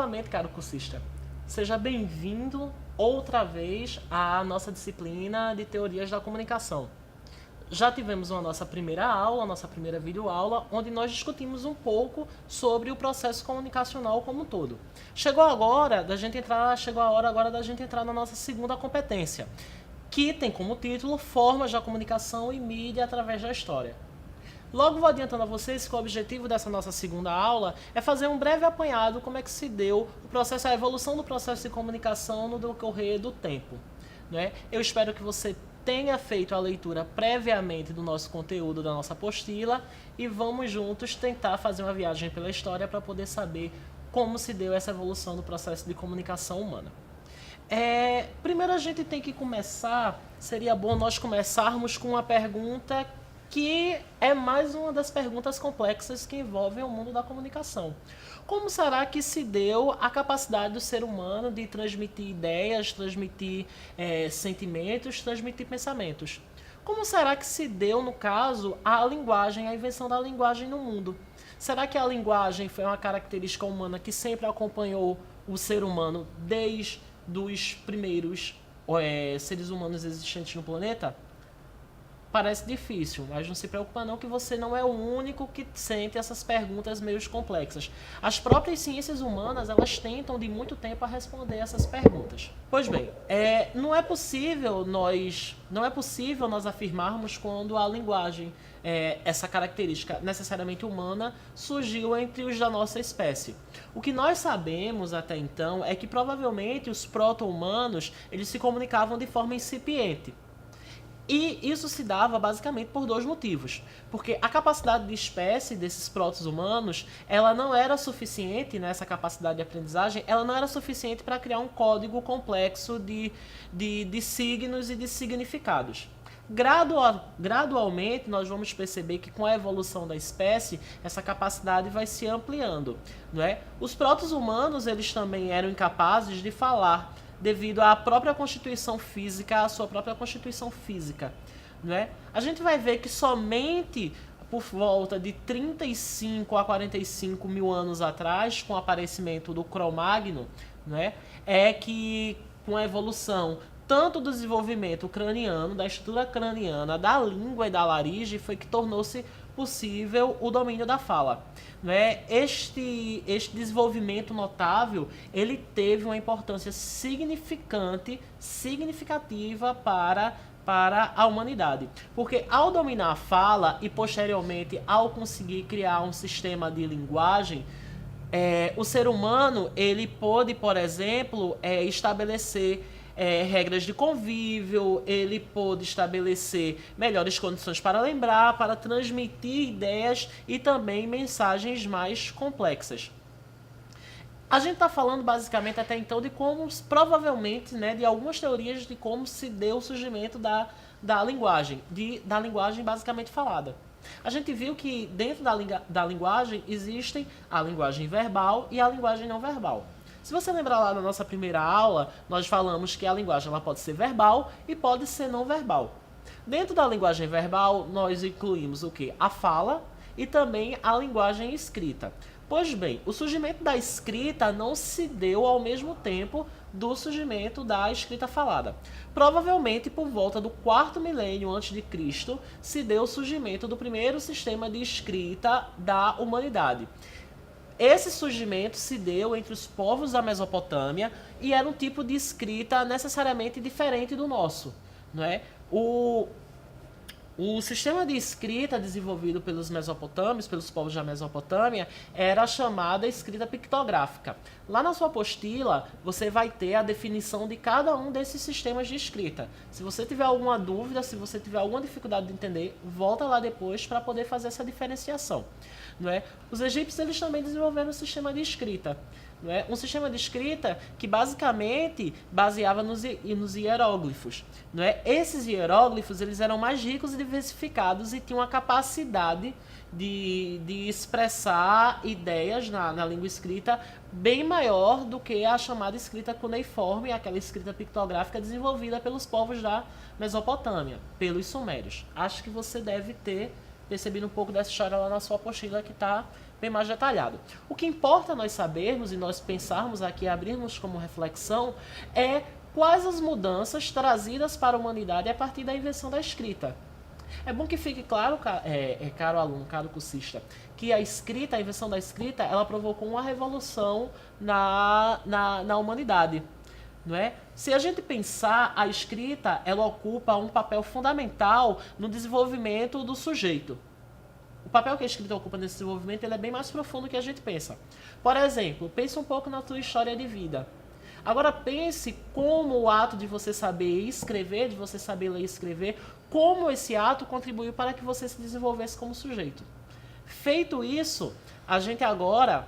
Novamente, caro cursista, seja bem-vindo outra vez à nossa disciplina de Teorias da Comunicação. Já tivemos a nossa primeira aula, a nossa primeira videoaula, onde nós discutimos um pouco sobre o processo comunicacional como um todo. Chegou a hora da gente entrar na nossa segunda competência, que tem como título Formas da Comunicação e Mídia através da História. Logo vou adiantando a vocês que o objetivo dessa nossa segunda aula é fazer um breve apanhado como é que se deu a evolução do processo de comunicação no decorrer do tempo. Né? Eu espero que você tenha feito a leitura previamente do nosso conteúdo, da nossa apostila, e vamos juntos tentar fazer uma viagem pela história para poder saber como se deu essa evolução do processo de comunicação humana. Primeiro a gente tem que começar, seria bom nós começarmos com uma pergunta que é mais uma das perguntas complexas que envolvem o mundo da comunicação. Como será que se deu a capacidade do ser humano de transmitir ideias, transmitir sentimentos, transmitir pensamentos? Como será que se deu, no caso, a linguagem, a invenção da linguagem no mundo? Será que a linguagem foi uma característica humana que sempre acompanhou o ser humano desde os primeiros seres humanos existentes no planeta? Parece difícil, mas não se preocupa não que você não é o único que sente essas perguntas meio complexas. As próprias ciências humanas, elas tentam de muito tempo a responder essas perguntas. Pois bem, não é possível nós afirmarmos quando a linguagem, essa característica necessariamente humana, surgiu entre os da nossa espécie. O que nós sabemos até então é que provavelmente os proto-humanos, eles se comunicavam de forma incipiente. E isso se dava basicamente por dois motivos. Porque a capacidade de espécie desses protos-humanos, ela não era suficiente, né, essa capacidade de aprendizagem, ela não era suficiente para criar um código complexo de signos e de significados. Gradualmente, nós vamos perceber que com a evolução da espécie, essa capacidade vai se ampliando. Não é? Os protos-humanos, eles também eram incapazes de falar, devido à própria constituição física, à sua própria constituição física. Não é? A gente vai ver que somente por volta de 35 a 45 mil anos atrás, com o aparecimento do Cro-Magnon, não é que com a evolução tanto do desenvolvimento craniano, da estrutura craniana, da língua e da laringe, foi que tornou-se possível o domínio da fala. Né? Este desenvolvimento notável, ele teve uma importância significativa para a humanidade. Porque ao dominar a fala e posteriormente ao conseguir criar um sistema de linguagem, o ser humano ele pôde, por exemplo, estabelecer regras de convívio, ele pôde estabelecer melhores condições para lembrar, para transmitir ideias e também mensagens mais complexas. A gente está falando basicamente até então de como, provavelmente, né, de algumas teorias de como se deu o surgimento da linguagem basicamente falada. A gente viu que dentro da linguagem existem a linguagem verbal e a linguagem não verbal. Se você lembrar lá na nossa primeira aula, nós falamos que a linguagem ela pode ser verbal e pode ser não verbal. Dentro da linguagem verbal, nós incluímos o quê? A fala e também a linguagem escrita. Pois bem, o surgimento da escrita não se deu ao mesmo tempo do surgimento da escrita falada. Provavelmente por volta do 4º milênio antes de Cristo se deu o surgimento do primeiro sistema de escrita da humanidade. Esse surgimento se deu entre os povos da Mesopotâmia e era um tipo de escrita necessariamente diferente do nosso. Não é? O sistema de escrita desenvolvido pelos mesopotâmios, pelos povos da Mesopotâmia, era a chamada escrita pictográfica. Lá na sua apostila, você vai ter a definição de cada um desses sistemas de escrita. Se você tiver alguma dúvida, se você tiver alguma dificuldade de entender, volta lá depois para poder fazer essa diferenciação. Não é? Os egípcios eles também desenvolveram um sistema de escrita. Não é? Um sistema de escrita que basicamente baseava nos hieróglifos. Não é? Esses hieróglifos eles eram mais ricos e diversificados e tinham a capacidade de expressar ideias na língua escrita bem maior do que a chamada escrita cuneiforme, aquela escrita pictográfica desenvolvida pelos povos da Mesopotâmia, pelos sumérios. Acho que você deve ter percebido um pouco dessa história lá na sua apostila, que está bem mais detalhado. O que importa nós sabermos e nós pensarmos aqui, abrirmos como reflexão, é quais as mudanças trazidas para a humanidade a partir da invenção da escrita. É bom que fique claro, caro aluno, caro cursista, que a escrita, a invenção da escrita, ela provocou uma revolução na humanidade. Não é? Se a gente pensar, a escrita ela ocupa um papel fundamental no desenvolvimento do sujeito. O papel que a escrita ocupa nesse desenvolvimento ele é bem mais profundo do que a gente pensa. Por exemplo, pense um pouco na tua história de vida. Agora pense como o ato de você saber escrever, de você saber ler e escrever, como esse ato contribuiu para que você se desenvolvesse como sujeito. Feito isso, a gente agora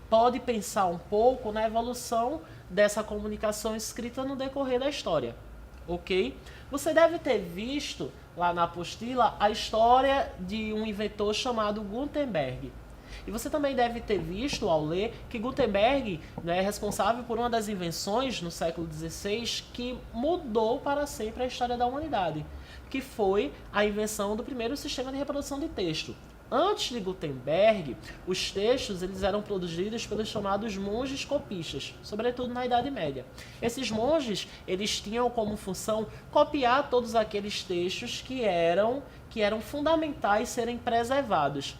pode pensar um pouco na evolução dessa comunicação escrita no decorrer da história, ok? Você deve ter visto lá na apostila a história de um inventor chamado Gutenberg. E você também deve ter visto ao ler que Gutenberg, né, é responsável por uma das invenções no século XVI que mudou para sempre a história da humanidade, que foi a invenção do primeiro sistema de reprodução de texto. Antes de Gutenberg, os textos eles eram produzidos pelos chamados monges copistas, sobretudo na Idade Média. Esses monges eles tinham como função copiar todos aqueles textos que eram fundamentais serem preservados.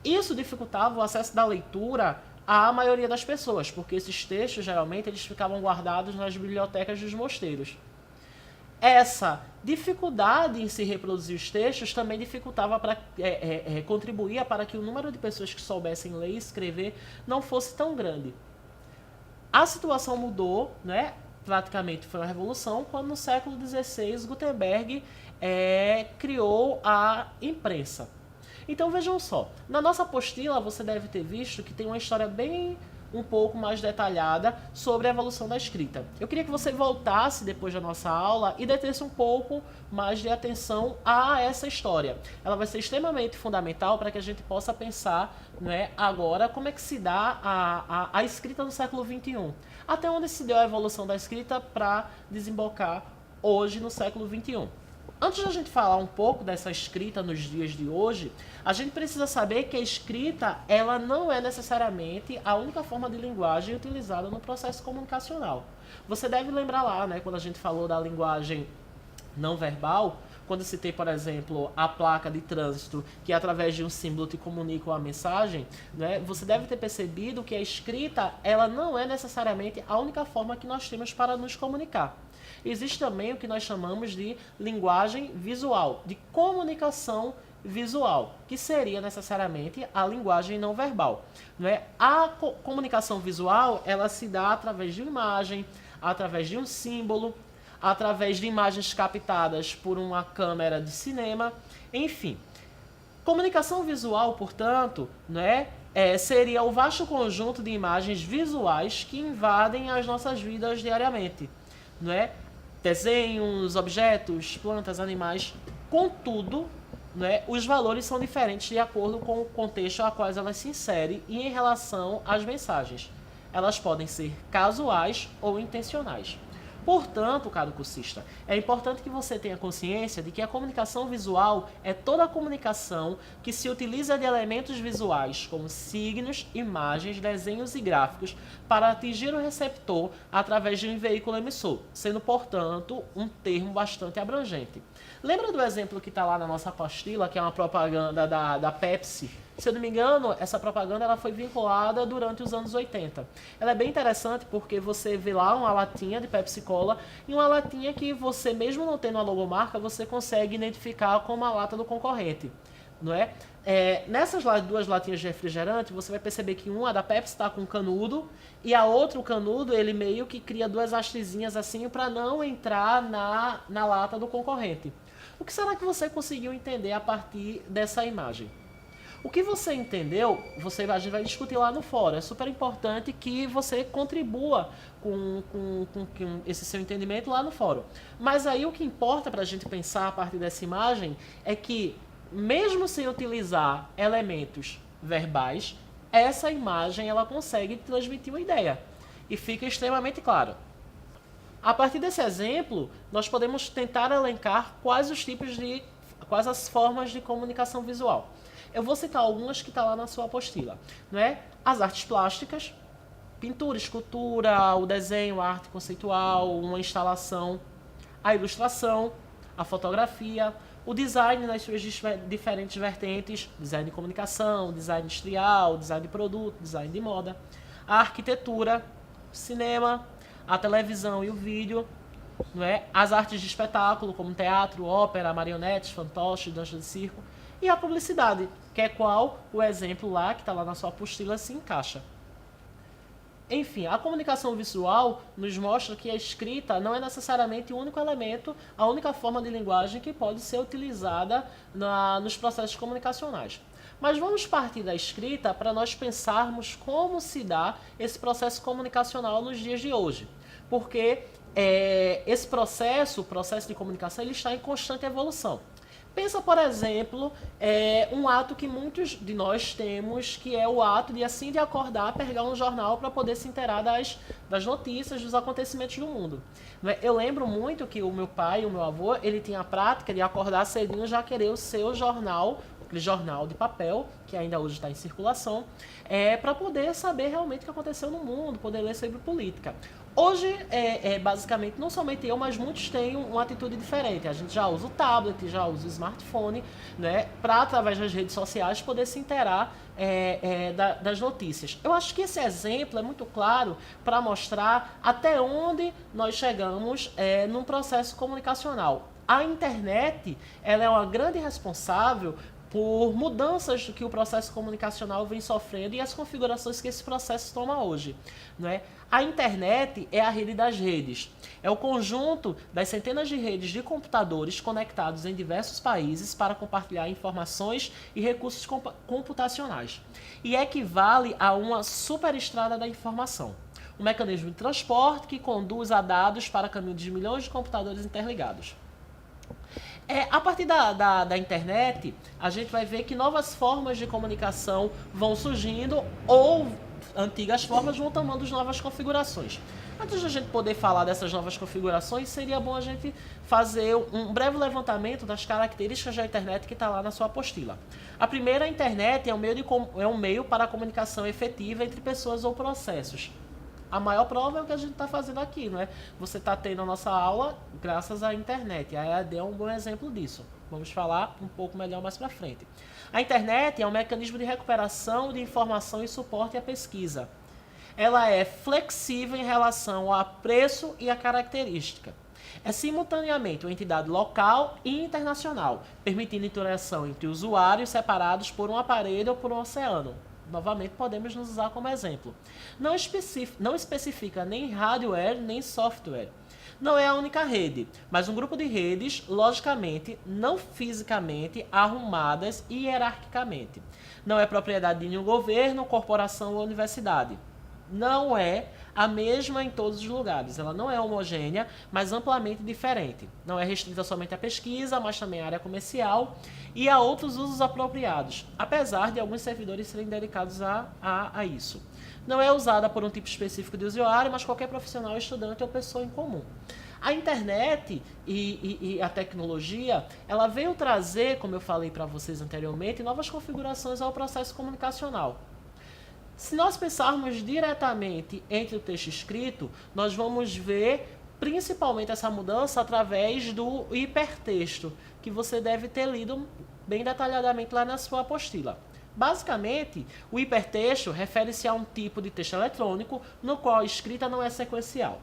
Isso dificultava o acesso da leitura à maioria das pessoas, porque esses textos geralmente eles ficavam guardados nas bibliotecas dos mosteiros. Essa dificuldade em se reproduzir os textos também contribuía para que o número de pessoas que soubessem ler e escrever não fosse tão grande. A situação mudou, né? Praticamente foi uma revolução, quando no século XVI Gutenberg criou a imprensa. Então vejam só, na nossa apostila você deve ter visto que tem uma história bem um pouco mais detalhada sobre a evolução da escrita. Eu queria que você voltasse depois da nossa aula e detesse um pouco mais de atenção a essa história. Ela vai ser extremamente fundamental para que a gente possa pensar, né, agora como é que se dá a escrita no século XXI. Até onde se deu a evolução da escrita para desembocar hoje no século XXI. Antes de a gente falar um pouco dessa escrita nos dias de hoje, a gente precisa saber que a escrita ela não é necessariamente a única forma de linguagem utilizada no processo comunicacional. Você deve lembrar lá, né, quando a gente falou da linguagem não verbal, quando eu citei, por exemplo, a placa de trânsito, que através de um símbolo te comunica uma mensagem, né, você deve ter percebido que a escrita ela não é necessariamente a única forma que nós temos para nos comunicar. Existe também o que nós chamamos de linguagem visual, de comunicação visual, que seria necessariamente a linguagem não verbal. Não é? A comunicação visual ela se dá através de uma imagem, através de um símbolo, através de imagens captadas por uma câmera de cinema, enfim. Comunicação visual, portanto, né, seria o vasto conjunto de imagens visuais que invadem as nossas vidas diariamente. Não é? Desenhos, objetos, plantas, animais. Contudo, né, os valores são diferentes de acordo com o contexto a qual elas se inserem e em relação às mensagens. Elas podem ser casuais ou intencionais. Portanto, caro cursista, é importante que você tenha consciência de que a comunicação visual é toda a comunicação que se utiliza de elementos visuais, como signos, imagens, desenhos e gráficos, para atingir o receptor através de um veículo emissor, sendo, portanto, um termo bastante abrangente. Lembra do exemplo que está lá na nossa apostila, que é uma propaganda da Pepsi? Se eu não me engano, essa propaganda ela foi vinculada durante os anos 80. Ela é bem interessante porque você vê lá uma latinha de Pepsi Cola e uma latinha que você, mesmo não tendo a logomarca, você consegue identificar como a lata do concorrente. Não é? Nessas duas latinhas de refrigerante, você vai perceber que uma da Pepsi está com canudo e a outra, o canudo, ele meio que cria duas hastezinhas assim para não entrar na lata do concorrente. O que será que você conseguiu entender a partir dessa imagem? O que você entendeu, a gente vai discutir lá no fórum. É super importante que você contribua com esse seu entendimento lá no fórum. Mas aí o que importa para a gente pensar a partir dessa imagem é que, mesmo sem utilizar elementos verbais, essa imagem ela consegue transmitir uma ideia. E fica extremamente claro. A partir desse exemplo, nós podemos tentar elencar quais os tipos de quais as formas de comunicação visual. Eu vou citar algumas que estão lá na sua apostila, não é? As artes plásticas, pintura, escultura, o desenho, a arte conceitual, uma instalação, a ilustração, a fotografia, o design nas suas diferentes vertentes, design de comunicação, design industrial, design de produto, design de moda, a arquitetura, cinema, a televisão e o vídeo, não é? As artes de espetáculo, como teatro, ópera, marionetes, fantoches, dança de circo, e a publicidade, que é qual o exemplo lá, que está lá na sua apostila, se encaixa. Enfim, a comunicação visual nos mostra que a escrita não é necessariamente o único elemento, a única forma de linguagem que pode ser utilizada nos processos comunicacionais. Mas vamos partir da escrita para nós pensarmos como se dá esse processo comunicacional nos dias de hoje. Porque esse processo, o processo de comunicação, ele está em constante evolução. Pensa, por exemplo, um ato que muitos de nós temos, que é o ato de assim de acordar, pegar um jornal para poder se inteirar das notícias, dos acontecimentos do mundo. Eu lembro muito que o meu pai e o meu avô, ele tinha a prática de acordar cedinho já querer o seu jornal, aquele jornal de papel, que ainda hoje está em circulação, para poder saber realmente o que aconteceu no mundo, poder ler sobre política. Hoje, basicamente, não somente eu, mas muitos têm uma atitude diferente. A gente já usa o tablet, já usa o smartphone, né, para, através das redes sociais, poder se inteirar das notícias. Eu acho que esse exemplo é muito claro para mostrar até onde nós chegamos num processo comunicacional. A internet, ela é uma grande responsável por mudanças que o processo comunicacional vem sofrendo e as configurações que esse processo toma hoje, não é? A internet é a rede das redes. É o conjunto das centenas de redes de computadores conectados em diversos países para compartilhar informações e recursos computacionais. E equivale a uma superestrada da informação. Um mecanismo de transporte que conduz a dados para caminho de milhões de computadores interligados. A partir da internet, a gente vai ver que novas formas de comunicação vão surgindo ou antigas formas vão tomando novas configurações. Antes de a gente poder falar dessas novas configurações, seria bom a gente fazer um breve levantamento das características da internet que está lá na sua apostila. A primeira, a internet é um meio para a comunicação efetiva entre pessoas ou processos. A maior prova é o que a gente está fazendo aqui, não é? Você está tendo a nossa aula graças à internet. A EAD é um bom exemplo disso. Vamos falar um pouco melhor mais para frente. A internet é um mecanismo de recuperação de informação e suporte à pesquisa. Ela é flexível em relação ao preço e à característica. É simultaneamente uma entidade local e internacional, permitindo interação entre usuários separados por um aparelho ou por um oceano. Novamente, podemos nos usar como exemplo. Não especifica nem hardware nem software. Não é a única rede, mas um grupo de redes, logicamente, não fisicamente, arrumadas e hierarquicamente. Não é propriedade de nenhum governo, corporação ou universidade. Não é a mesma em todos os lugares. Ela não é homogênea, mas amplamente diferente. Não é restrita somente à pesquisa, mas também à área comercial e a outros usos apropriados, apesar de alguns servidores serem dedicados a isso. Não é usada por um tipo específico de usuário, mas qualquer profissional, estudante ou pessoa em comum. A internet e a tecnologia, ela veio trazer, como eu falei para vocês anteriormente, novas configurações ao processo comunicacional. Se nós pensarmos diretamente entre o texto escrito, nós vamos ver principalmente essa mudança através do hipertexto, que você deve ter lido bem detalhadamente lá na sua apostila. Basicamente, o hipertexto refere-se a um tipo de texto eletrônico no qual a escrita não é sequencial.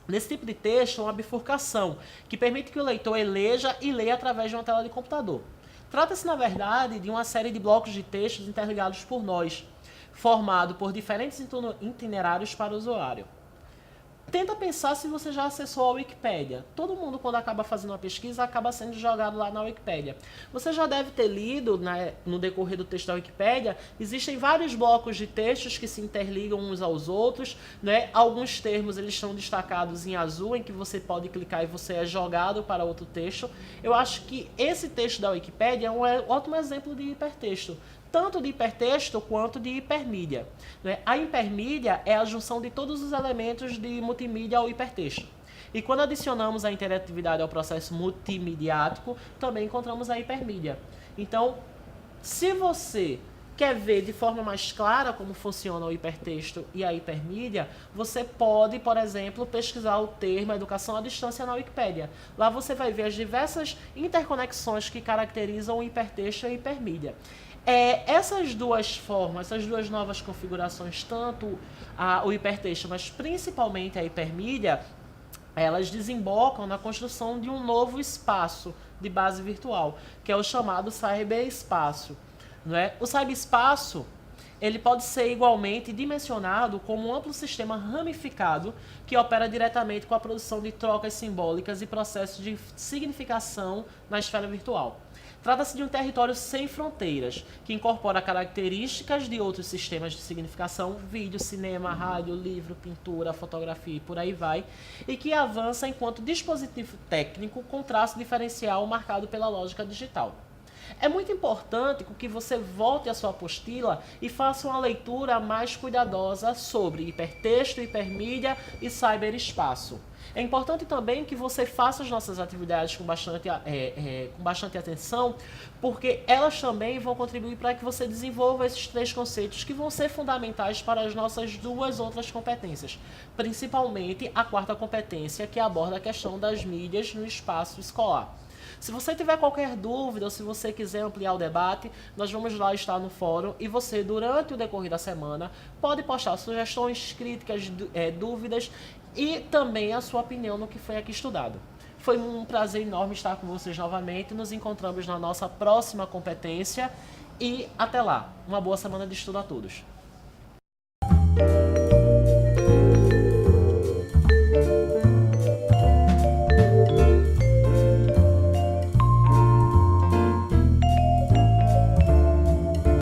Nesse tipo de texto, há uma bifurcação, que permite que o leitor eleja e leia através de uma tela de computador. Trata-se, na verdade, de uma série de blocos de textos interligados por nós, formado por diferentes itinerários para o usuário. Tenta pensar se você já acessou a Wikipédia. Todo mundo, quando acaba fazendo uma pesquisa, acaba sendo jogado lá na Wikipédia. Você já deve ter lido, no decorrer do texto da Wikipédia, existem vários blocos de textos que se interligam uns aos outros, né? Alguns termos eles estão destacados em azul, em que você pode clicar e você é jogado para outro texto. Eu acho que esse texto da Wikipédia é um ótimo exemplo de hipertexto. Tanto de hipertexto quanto de hipermídia. A hipermídia é a junção de todos os elementos de multimídia ao hipertexto. E quando adicionamos a interatividade ao processo multimediático, também encontramos a hipermídia. Então, se você quer ver de forma mais clara como funciona o hipertexto e a hipermídia, você pode, por exemplo, pesquisar o termo educação à distância na Wikipédia. Lá você vai ver as diversas interconexões que caracterizam o hipertexto e a hipermídia. Essas duas formas, essas duas novas configurações, tanto o hipertexto, mas principalmente a hipermídia, elas desembocam na construção de um novo espaço de base virtual, que é o chamado cyberespaço. Não é? O cyberespaço ele pode ser igualmente dimensionado como um amplo sistema ramificado que opera diretamente com a produção de trocas simbólicas e processos de significação na esfera virtual. Trata-se de um território sem fronteiras, que incorpora características de outros sistemas de significação, vídeo, cinema, rádio, livro, pintura, fotografia e por aí vai, e que avança enquanto dispositivo técnico com traço diferencial marcado pela lógica digital. É muito importante que você volte à sua apostila e faça uma leitura mais cuidadosa sobre hipertexto, hipermídia e cyberespaço. É importante também que você faça as nossas atividades com bastante atenção, porque elas também vão contribuir para que você desenvolva esses 3 conceitos que vão ser fundamentais para as nossas 2 outras competências, principalmente a 4ª competência, que aborda a questão das mídias no espaço escolar. Se você tiver qualquer dúvida ou se você quiser ampliar o debate, nós vamos lá estar no fórum e você, durante o decorrer da semana, pode postar sugestões, críticas, dúvidas e também a sua opinião no que foi aqui estudado. Foi um prazer enorme estar com vocês novamente. Nos encontramos na nossa próxima competência e até lá. Uma boa semana de estudo a todos.